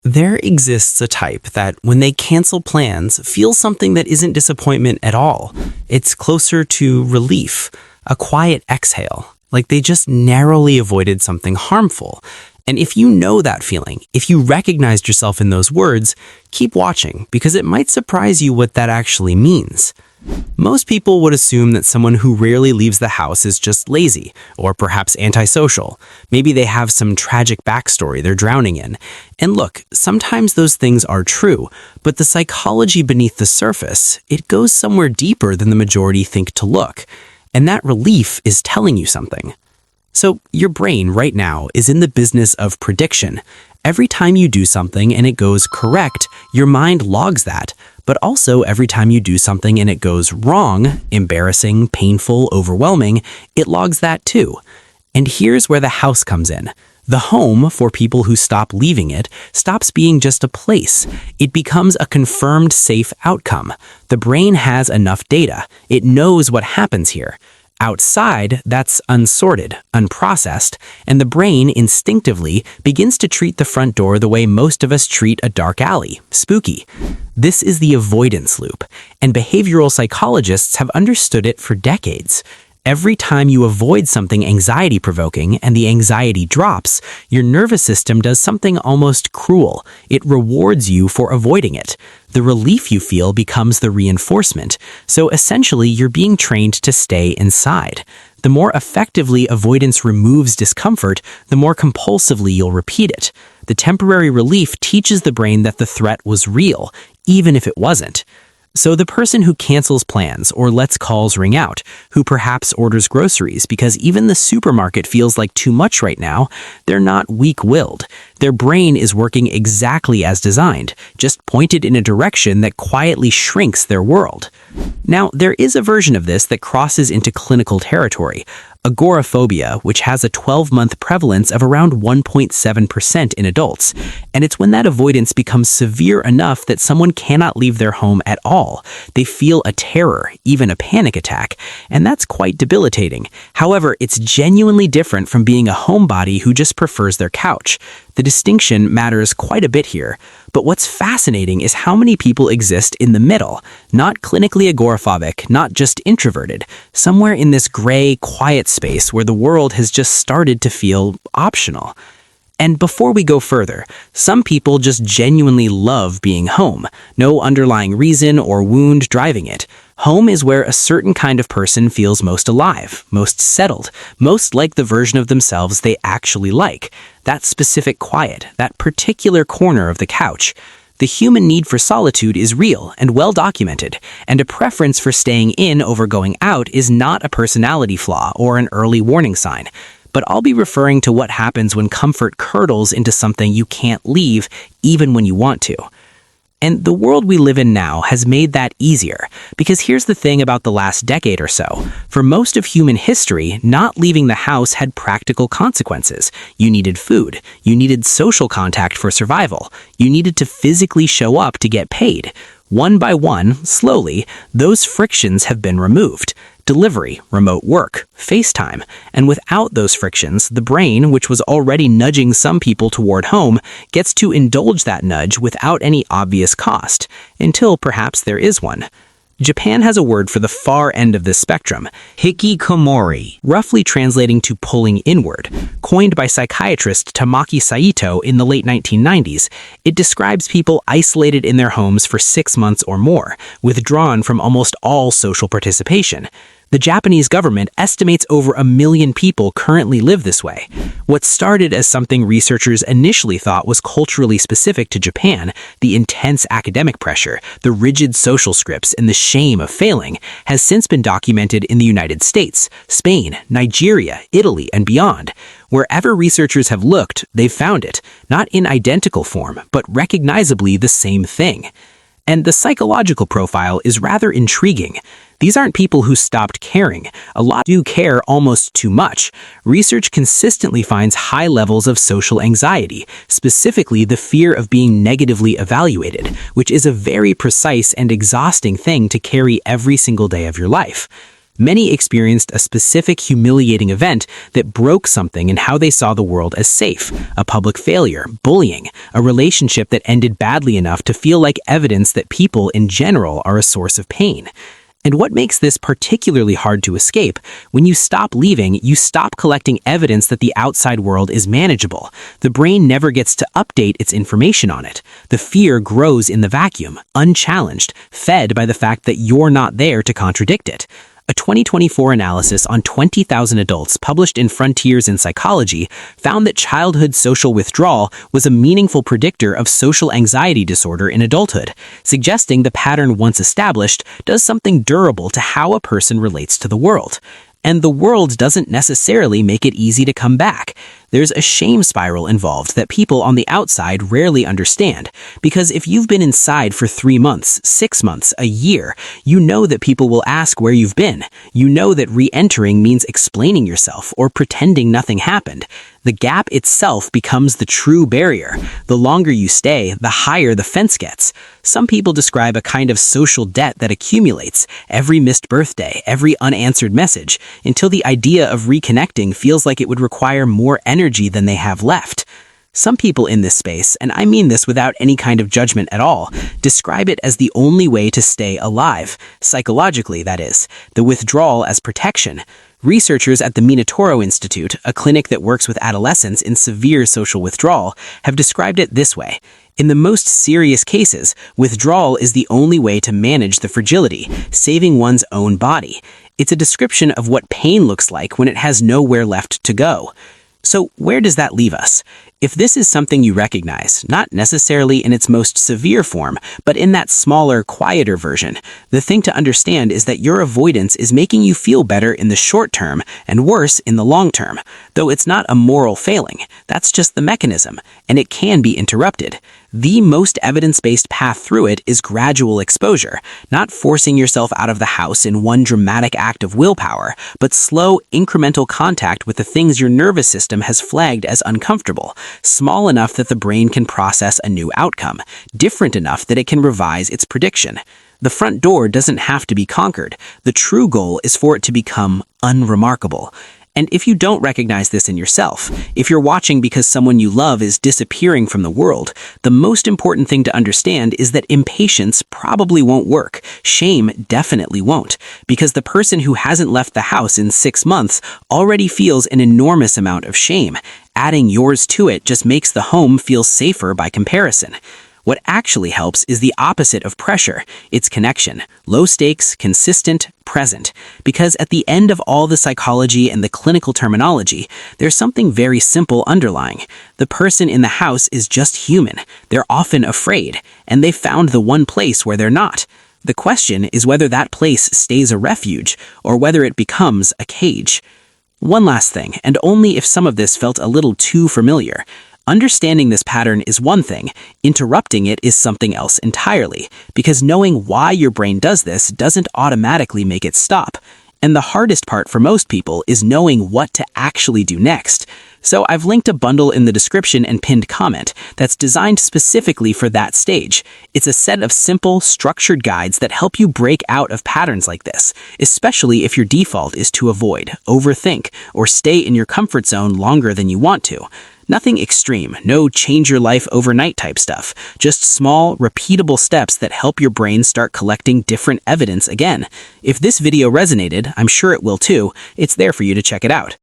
There exists a type that, when they cancel plans, feels something that isn't disappointment at all. It's closer to relief, a quiet exhale, like they just narrowly avoided something harmful. And if you know that feeling, if you recognized yourself in those words, keep watching, because it might surprise you what that actually means. Most people would assume that someone who rarely leaves the house is just lazy, or perhaps antisocial. Maybe they have some tragic backstory they're drowning in. And look, sometimes those things are true, but the psychology beneath the surface, it goes somewhere deeper than the majority think to look. And that relief is telling you something. So your brain right now is in the business of prediction. Every time you do something and it goes correct, your mind logs that. But also every time you do something and it goes wrong, embarrassing, painful, overwhelming, it logs that too. And here's where the house comes in. The home, for people who stop leaving it, stops being just a place. It becomes a confirmed safe outcome. The brain has enough data. It knows what happens here. Outside, that's unsorted, unprocessed, and the brain instinctively begins to treat the front door the way most of us treat a dark alley, spooky. This is the avoidance loop, and behavioral psychologists have understood it for decades. Every time you avoid something anxiety-provoking and the anxiety drops, your nervous system does something almost cruel. It rewards you for avoiding it. The relief you feel becomes the reinforcement. So essentially, you're being trained to stay inside. The more effectively avoidance removes discomfort, the more compulsively you'll repeat it. The temporary relief teaches the brain that the threat was real, even if it wasn't. So the person who cancels plans or lets calls ring out, who perhaps orders groceries because even the supermarket feels like too much right now, they're not weak-willed. Their brain is working exactly as designed, just pointed in a direction that quietly shrinks their world. Now, there is a version of this that crosses into clinical territory. Agoraphobia, which has a 12-month prevalence of around 1.7% in adults. And it's when that avoidance becomes severe enough that someone cannot leave their home at all. They feel a terror, even a panic attack, and that's quite debilitating. However, it's genuinely different from being a homebody who just prefers their couch. The distinction matters quite a bit here. But what's fascinating is how many people exist in the middle, not clinically agoraphobic, not just introverted, somewhere in this gray, quiet space where the world has just started to feel optional. And before we go further, some people just genuinely love being home. No underlying reason or wound driving it. Home is where a certain kind of person feels most alive, most settled, most like the version of themselves they actually like. That specific quiet, that particular corner of the couch. The human need for solitude is real and well documented, and a preference for staying in over going out is not a personality flaw or an early warning sign. But I'll be referring to what happens when comfort curdles into something you can't leave, even when you want to. And the world we live in now has made that easier, because here's the thing about the last decade or so. For most of human history, not leaving the house had practical consequences. You needed food. You needed social contact for survival. You needed to physically show up to get paid. One by one, slowly, those frictions have been removed. Delivery, remote work, FaceTime. And without those frictions, the brain, which was already nudging some people toward home, gets to indulge that nudge without any obvious cost, until perhaps there is one. Japan has a word for the far end of this spectrum, hikikomori, roughly translating to pulling inward. Coined by psychiatrist Tamaki Saito in the late 1990s, it describes people isolated in their homes for 6 months or more, withdrawn from almost all social participation. The Japanese government estimates over 1 million people currently live this way. What started as something researchers initially thought was culturally specific to Japan, the intense academic pressure, the rigid social scripts, and the shame of failing, has since been documented in the United States, Spain, Nigeria, Italy, and beyond. Wherever researchers have looked, they've found it, not in identical form, but recognizably the same thing. And the psychological profile is rather intriguing. These aren't people who stopped caring. A lot do care almost too much. Research consistently finds high levels of social anxiety, specifically the fear of being negatively evaluated, which is a very precise and exhausting thing to carry every single day of your life. Many experienced a specific humiliating event that broke something in how they saw the world as safe, a public failure, bullying, a relationship that ended badly enough to feel like evidence that people in general are a source of pain. And what makes this particularly hard to escape, when you stop leaving, you stop collecting evidence that the outside world is manageable. The brain never gets to update its information on it. The fear grows in the vacuum, unchallenged, fed by the fact that you're not there to contradict it. A 2024 analysis on 20,000 adults published in Frontiers in Psychology found that childhood social withdrawal was a meaningful predictor of social anxiety disorder in adulthood, suggesting the pattern once established does something durable to how a person relates to the world. And the world doesn't necessarily make it easy to come back. There's a shame spiral involved that people on the outside rarely understand, because if you've been inside for 3 months, 6 months, a year, you know that people will ask where you've been. You know that re-entering means explaining yourself or pretending nothing happened. The gap itself becomes the true barrier. The longer you stay, the higher the fence gets. Some people describe a kind of social debt that accumulates, every missed birthday, every unanswered message, until the idea of reconnecting feels like it would require more energy than they have left. Some people in this space, and I mean this without any kind of judgment at all, describe it as the only way to stay alive, psychologically that is, the withdrawal as protection. Researchers at the Minotauro Institute, a clinic that works with adolescents in severe social withdrawal, have described it this way. In the most serious cases, withdrawal is the only way to manage the fragility, saving one's own body. It's a description of what pain looks like when it has nowhere left to go. So where does that leave us? If this is something you recognize, not necessarily in its most severe form, but in that smaller, quieter version, the thing to understand is that your avoidance is making you feel better in the short term and worse in the long term. Though it's not a moral failing, that's just the mechanism, and it can be interrupted. The most evidence-based path through it is gradual exposure, not forcing yourself out of the house in one dramatic act of willpower, but slow, incremental contact with the things your nervous system has flagged as uncomfortable, small enough that the brain can process a new outcome, different enough that it can revise its prediction. The front door doesn't have to be conquered. The true goal is for it to become unremarkable. And if you don't recognize this in yourself, if you're watching because someone you love is disappearing from the world, the most important thing to understand is that impatience probably won't work. Shame definitely won't, because the person who hasn't left the house in 6 months already feels an enormous amount of shame. Adding yours to it just makes the home feel safer by comparison. What actually helps is the opposite of pressure. It's connection. Low stakes, consistent, present. Because at the end of all the psychology and the clinical terminology, there's something very simple underlying. The person in the house is just human. They're often afraid, and they found the one place where they're not. The question is whether that place stays a refuge, or whether it becomes a cage. One last thing, and only if some of this felt a little too familiar. Understanding this pattern is one thing, interrupting it is something else entirely, because knowing why your brain does this doesn't automatically make it stop. And the hardest part for most people is knowing what to actually do next. So I've linked a bundle in the description and pinned comment that's designed specifically for that stage. It's a set of simple, structured guides that help you break out of patterns like this, especially if your default is to avoid, overthink, or stay in your comfort zone longer than you want to. Nothing extreme, no change your life overnight type stuff, just small, repeatable steps that help your brain start collecting different evidence again. If this video resonated, I'm sure it will too. It's there for you to check it out.